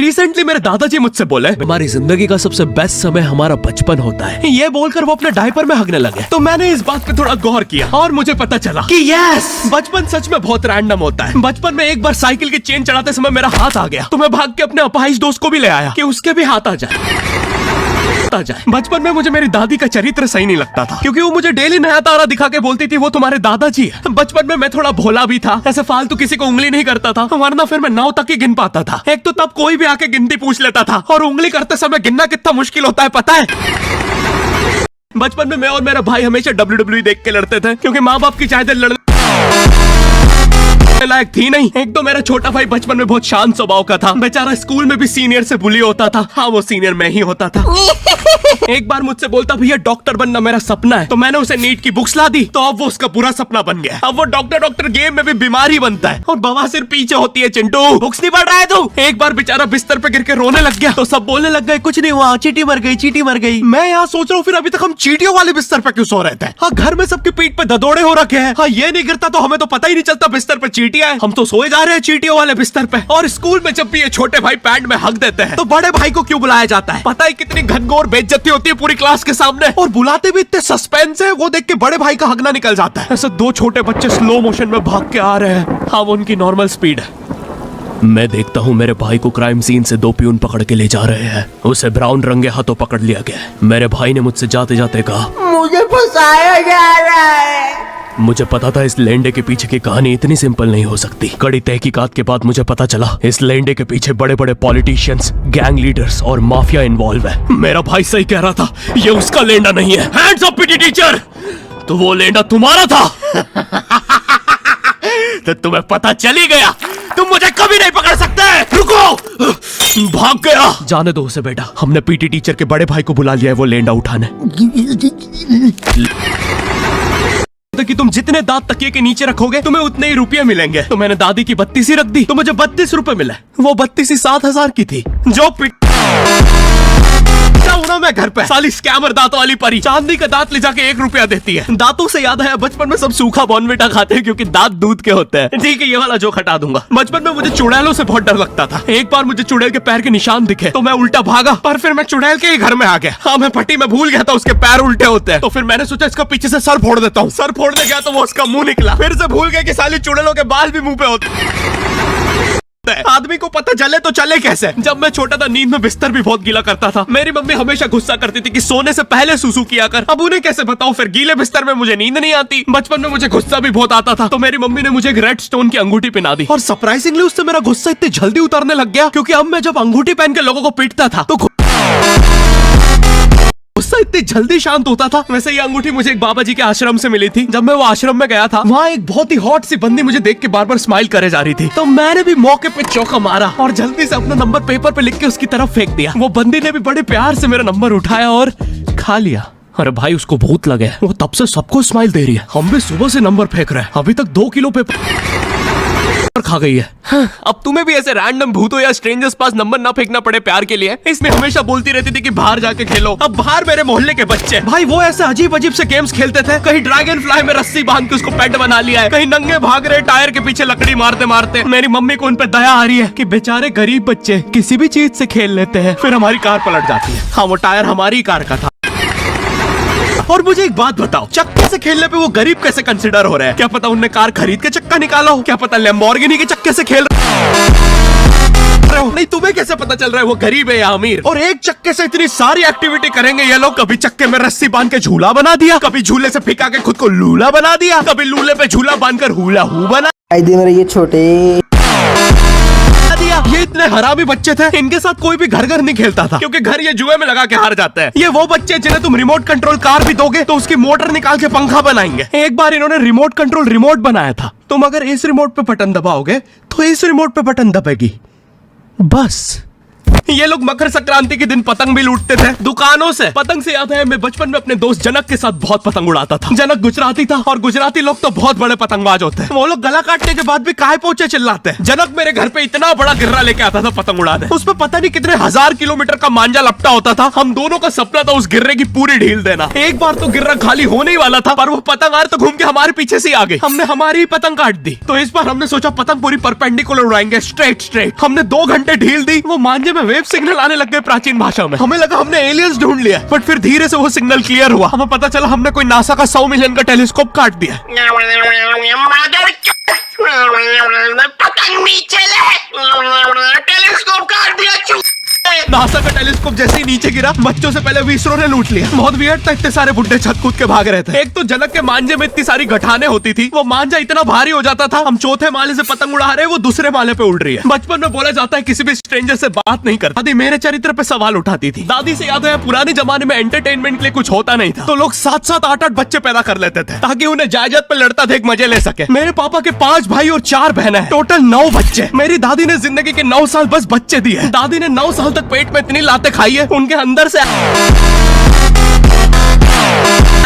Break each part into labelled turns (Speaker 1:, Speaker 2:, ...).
Speaker 1: Recently मेरे दादाजी मुझसे बोले हमारी जिंदगी का सबसे बेस्ट समय हमारा बचपन होता है। ये बोलकर वो अपने डायपर में हगने लगे। तो मैंने इस बात पे थोड़ा गौर किया और मुझे पता चला कि यस, बचपन सच में बहुत रैंडम होता है। बचपन में एक बार साइकिल की चेन चढ़ाते समय मेरा हाथ आ गया तो मैं भाग के अपने अपाहिज दोस्त को भी ले आया कि उसके भी हाथ आ जाए। बचपन में मुझे मेरी दादी का चरित्र सही नहीं लगता था क्योंकि वो मुझे डेली नया तारा दिखा के बोलती थी वो तुम्हारे दादाजी है। बचपन में मैं थोड़ा भोला भी था, ऐसे फालतू किसी को उंगली नहीं करता था, वरना फिर मैं 9 तक ही गिन पाता था। एक तो तब कोई भी आके गिनती पूछ लेता था और उंगली करते समय गिनना कितना मुश्किल होता है पता है। बचपन में मैं और मेरा भाई हमेशा WWE देख के लड़ते थे क्योंकि माँ बाप की चाहते लड़ने लायक थी नहीं। एक तो मेरा छोटा भाई बचपन में बहुत शांत स्वभाव का था, बेचारा स्कूल में भी सीनियर से बुली होता था। हाँ, वो सीनियर मैं ही होता था। एक बार मुझसे बोलता भैया डॉक्टर बनना मेरा सपना है, तो मैंने उसे नीट की बुक्स ला दी तो अब वो उसका पूरा सपना बन गया। अब वो डॉक्टर गेम में भी बीमार ही बनता है और बवासीर पीछे होती है। चिंटू बुक्स नहीं पढ़ रहा है तू? एक बार बेचारा बिस्तर पे गिर के रोने लग गया तो सब बोलने लग गए कुछ नहीं हुआ, चींटी मर गई। मैं यहाँ सोच रहा हूँ फिर अभी तक हम चींटियों वाले बिस्तर पे क्यों सो रहे थे? हाँ, घर में सबकी पीठ पे ददोड़े हो रखे हैं। हाँ, ये नहीं गिरता तो हमें तो पता ही नहीं चलता बिस्तर पे चींटियां हैं। हम तो सोए जा रहे हैं चींटियों वाले बिस्तर पे। और स्कूल में जब भी ये छोटे भाई पैंट में हक देते हैं तो बड़े भाई को क्यों बुलाया जाता है? पता है कितनी घनघोर बेइज्जती होती है पूरी क्लास के सामने, और बुलाते भी इतने सस्पेंस है। वो देख के बड़े भाई का हगना निकल जाता है। ऐसे 2 छोटे बच्चे स्लो मोशन में भाग के आ रहे हैं। हाँ, वो उनकी नॉर्मल स्पीड है। मैं देखता हूँ मेरे भाई को क्राइम सीन से 2 पियून पकड़ के ले जा रहे हैं। उसे ब्राउन रंगे हाथों पकड़ लिया गया। मेरे भाई ने मुझसे जाते जाते कहा
Speaker 2: मुझे फंसाया जा रहा है।
Speaker 1: मुझे पता था इस लेंडे के पीछे की कहानी इतनी सिंपल नहीं हो सकती। कड़ी तहकीकात के बाद मुझे पता चला इस लेंडे के पीछे बड़े बड़े पॉलिटिशियंस, गैंग लीडर्स और माफिया इन्वॉल्व है। मेरा भाई सही कह रहा था, ये उसका लेंडा नहीं है। हैंड्स अप पीटी टीचर, तो वो लेंडा तुम्हारा था। तो तुम्हें पता चल ही गया, तुम मुझे कभी नहीं पकड़ सकते। रुको, भाग गया। जाने दो उसे बेटा, हमने पीटी टीचर के बड़े भाई को बुला लिया है वो लेंडा उठाने। कि तुम जितने दांत तकिए के नीचे रखोगे तुम्हें उतने ही रुपये मिलेंगे। तो मैंने दादी की 32 ही रख दी तो मुझे 32 रुपए मिले। वो 32 ही 7,000 की थी। जो मैं घर पे साली स्कैमर दांतों वाली परी चांदी का दांत ले जाके 1 रुपया देती है। दांतों से याद है बचपन में सब सूखा बॉर्नविटा खाते हैं क्योंकि दांत दूध के होते हैं। ठीक है, ये वाला जोक हटा दूंगा। बचपन में मुझे चुड़ैलों से बहुत डर लगता था। एक बार मुझे चुड़ैल के पैर के निशान दिखे तो मैं उल्टा भागा, पर फिर मैं चुड़ैल के ही घर में आ गया। हाँ, मैं पट्टी में भूल गया था उसके पैर उल्टे होते हैं। तो फिर मैंने सोचा इसका पीछे से सर फोड़ देता हूँ। सर फोड़ने गया तो वो उसका मुंह निकला। फिर से भूल गया कि साली चुड़ैलों के बाल भी मुंह पे होते। आदमी को पता चले तो चले कैसे? जब मैं छोटा था नींद में बिस्तर भी बहुत गीला करता था। मेरी मम्मी हमेशा गुस्सा करती थी कि सोने से पहले सुसु किया कर। अब उन्हें कैसे बताऊं, फिर गीले बिस्तर में मुझे नींद नहीं आती। बचपन में मुझे गुस्सा भी बहुत आता था तो मेरी मम्मी ने मुझे एक रेड स्टोन की अंगूठी पहना दी और सरप्राइजिंगली उससे मेरा गुस्सा इतनी जल्दी उतरने लग गया क्योंकि अब मैं जब अंगूठी पहन के लोगों को पीटता था तो गुस्सा इतनी जल्दी शांत होता था। वैसे ये अंगूठी मुझे एक बाबा जी के आश्रम से मिली थी। जब मैं वो आश्रम में गया था वहाँ एक बहुत ही हॉट सी बंदी मुझे देख के बार बार स्माइल करे जा रही थी। तो मैंने भी मौके पे चौका मारा और जल्दी से अपना नंबर पेपर पे लिख के उसकी तरफ फेंक दिया। वो बंदी ने भी बड़े प्यार से मेरा नंबर उठाया और खा लिया। अरे भाई, उसको भूत लगे, वो तब से सबको स्माइल दे रही है। हम भी सुबह से नंबर फेंक रहे हैं, अभी तक 2 किलो पेपर खा गई है। अब तुम्हें भी ऐसे रैंडम भूतों या स्ट्रेंजर्स पास नंबर ना फेंकना पड़े प्यार के लिए। इसमें हमेशा बोलती रहती थी कि बाहर जाके खेलो। अब बाहर मेरे मोहल्ले के बच्चे भाई वो ऐसे अजीब अजीब से गेम्स खेलते थे। कहीं ड्रैगन फ्लाई में रस्सी बांध के उसको पेट बना लिया है, कहीं नंगे भाग रहे टायर के पीछे लकड़ी मारते मारते। मेरी मम्मी को उन पे दया आ रही है कि बेचारे गरीब बच्चे किसी भी चीज से खेल लेते हैं, फिर हमारी कार पलट जाती है। हाँ, वो टायर हमारी कार का था। और मुझे एक बात बताओ, चक्के से खेलने पे वो गरीब कैसे कंसिडर हो रहे हैं? क्या पता उनने कार खरीद के चक्का निकाला हो, क्या पता लैम्बोर्गिनी के चक्के से खेल रहे हो। नहीं, तुम्हें कैसे पता चल रहा है वो गरीब है या अमीर? और एक चक्के से इतनी सारी एक्टिविटी करेंगे ये लोग। कभी चक्के में रस्सी बांध के झूला बना दिया, कभी झूले से फिका के खुद को लूला बना दिया, कभी लूले पे झूला बांधकर हुला हू बना
Speaker 2: मेरे ये छोटे
Speaker 1: दिया। ये इतने हरामी बच्चे थे, इनके साथ कोई भी घर घर नहीं खेलता था क्योंकि घर ये जुए में लगा के हार जाते हैं। ये वो बच्चे जिन्हें तुम रिमोट कंट्रोल कार भी दोगे तो उसकी मोटर निकाल के पंखा बनाएंगे। एक बार इन्होंने रिमोट कंट्रोल रिमोट बनाया था। तुम अगर इस रिमोट पे बटन दबाओगे तो इस रिमोट पे बटन दबेगी, बस ये लोग मकर संक्रांति के दिन पतंग भी लूटते थे दुकानों से। पतंग से याद है मैं बचपन में अपने दोस्त जनक के साथ बहुत पतंग उड़ाता था। जनक गुजराती था और गुजराती लोग तो बहुत बड़े पतंगबाज होते हैं। वो लोग गला काटने के बाद भी काहे पोचे चिल्लाते हैं। जनक मेरे घर पे इतना बड़ा गिर्रा लेके आता था पतंग उड़ाने। उसमें पता नहीं कितने 1000 किलोमीटर का मांझा लपटा होता था। हम दोनों का सपना था उस गिर्रे की पूरी ढील देना। एक बार तो गिर्रा खाली होने ही वाला था पर वो पतंग तो घूम के हमारे पीछे से आ गई। हमने हमारी ही पतंग काट दी। तो इस बार हमने सोचा पतंग पूरी परपेंडिकुलर उड़ाएंगे, स्ट्रेट। हमने 2 घंटे ढील दी। वो मांझे में वेव सिग्नल आने लग गए प्राचीन भाषा में। हमें लगा हमने एलियंस ढूंढ लिया बट फिर धीरे से वो सिग्नल क्लियर हुआ। हमें पता चला हमने कोई नासा का 100 मिलियन का टेलीस्कोप काट दिया।
Speaker 3: पतंग नीचे ले, टेलीस्कोप काट दिया।
Speaker 1: नासा का टेलीस्कोप जैसे ही नीचे गिरा बच्चों से पहले इसरो ने लूट लिया। बहुत वियर्ड था, इतने सारे बुड्ढे छत कूद के भाग रहे थे। एक तो जनक के मांझे में इतनी सारी गठाने होती थी, वो मांझा इतना भारी हो जाता था। हम चौथे माले से पतंग उड़ा रहे, वो दूसरे माले पे उड़ रही है। बचपन में बोला जाता है किसी भी स्ट्रेंजर से बात नहीं करता। दादी मेरे चरित्र पे सवाल उठाती थी। दादी से याद है पुराने जमाने में एंटरटेनमेंट के लिए कुछ होता नहीं था तो लोग 7-7, 8-8 बच्चे पैदा कर लेते थे ताकि उन्हें जायदाद पे लड़ता देख मजे ले सके। मेरे पापा के 5 भाई और 4 बहनें हैं, टोटल 9 बच्चे। मेरी दादी ने जिंदगी के 9 साल बस बच्चे दिए। दादी ने 9 साल तक पेट में इतनी लाते खाई है उनके अंदर से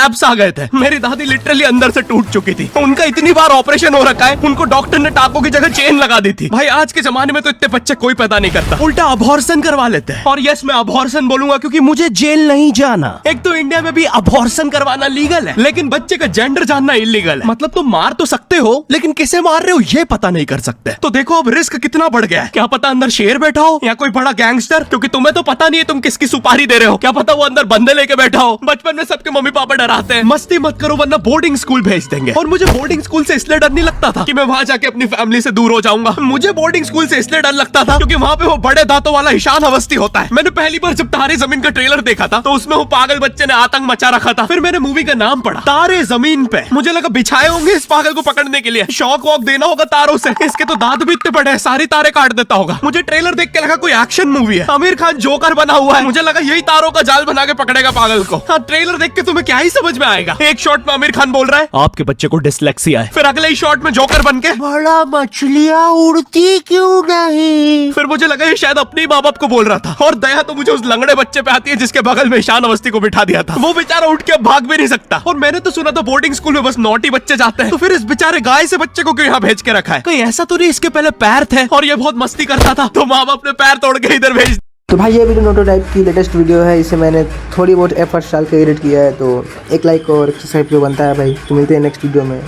Speaker 1: एब्स आ गए थे। मेरी दादी लिटरली अंदर से टूट चुकी थी। उनका इतनी बार ऑपरेशन हो रखा है, उनको डॉक्टर ने टाकों की जगह चेन लगा दी थी। भाई आज के जमाने में तो इतने बच्चे कोई पैदा नहीं करता, उल्टा अबॉर्शन करवा लेते हैं। और यस मैं अबॉर्शन बोलूंगा क्योंकि मुझे जेल नहीं जाना। एक तो इंडिया में भी अबॉर्शन करवाना लीगल है लेकिन बच्चे का जेंडर जानना इलीगल है। मतलब तुम मार तो सकते हो लेकिन किसे मार रहे हो ये पता नहीं कर सकते। तो देखो अब रिस्क कितना बढ़ गया है। क्या पता अंदर शेर बैठा हो या कोई बड़ा गैंगस्टर, क्योंकि तुम्हें तो पता नहीं है तुम किसकी सुपारी दे रहे हो। क्या पता वो अंदर बंदे लेके बैठा हो। बचपन में सबके मम्मी पापा डराते हैं मस्ती मत करो वरना बोर्डिंग स्कूल भेज देंगे। और मुझे बोर्डिंग स्कूल से इसलिए डर नहीं लगता था कि मैं वहां जाके अपनी फैमिली से दूर हो जाऊंगा। मुझे बोर्डिंग स्कूल से इसलिए डर लगता था क्योंकि वहां पे वो बड़े दांतों वाला ईशान अवस्थी होता है। मैंने पहली बार जब तारे जमीन का ट्रेलर देखा था तो उसमें वो पागल बच्चे ने आतंक मचा रखा था। फिर मैंने मूवी का नाम पढ़ा तारे जमीन पे। मुझे लगा बिछाए होंगे इस पागल को पकड़ने के लिए, शॉक वॉक देना होगा तारों से। इसके तो दांत भी इतने बड़े हैं सारी तारे काट देता होगा। मुझे ट्रेलर देख के लगा कोई एक्शन मूवी है, आमिर खान जोकर बना हुआ है। मुझे लगा यही तारों का जाल बना के पकड़ेगा पागल को। हाँ ट्रेलर देख के तुम्हें क्या ही समझ में आएगा। एक शॉट में आमिर खान बोल रहा है आपके बच्चे को डिसलेक्सिया है, फिर अगले ही शॉट में जोकर बन के
Speaker 2: बड़ा मछलियाँ उड़ती क्यों नहीं।
Speaker 1: फिर मुझे लगा ये शायद अपने माँ बाप को बोल रहा था। और दया तो मुझे उस लंगड़े बच्चे पे आती है जिसके बगल में ईशान अवस्थी को बिठा दिया था। वो बेचारा उठ के भाग भी नहीं सकता। और मैंने तो सुना था बोर्डिंग स्कूल में बस नॉटी बच्चे जाते हैं, तो फिर इस बेचारे गाय से बच्चे को क्यों यहाँ भेज के रखा है। कोई ऐसा तो नहीं इसके पहले पैर थे और ये बहुत मस्ती करता था तो माँ बाप ने पैर तोड़ के इधर भेज।
Speaker 2: तो भाई ये वीडियो नोटो टाइप की लेटेस्ट वीडियो है, इसे मैंने थोड़ी बहुत एफर्ट्स डाल के एडिट किया है, तो एक लाइक और सब्सक्राइब जो बनता है भाई। तो मिलते हैं नेक्स्ट वीडियो में।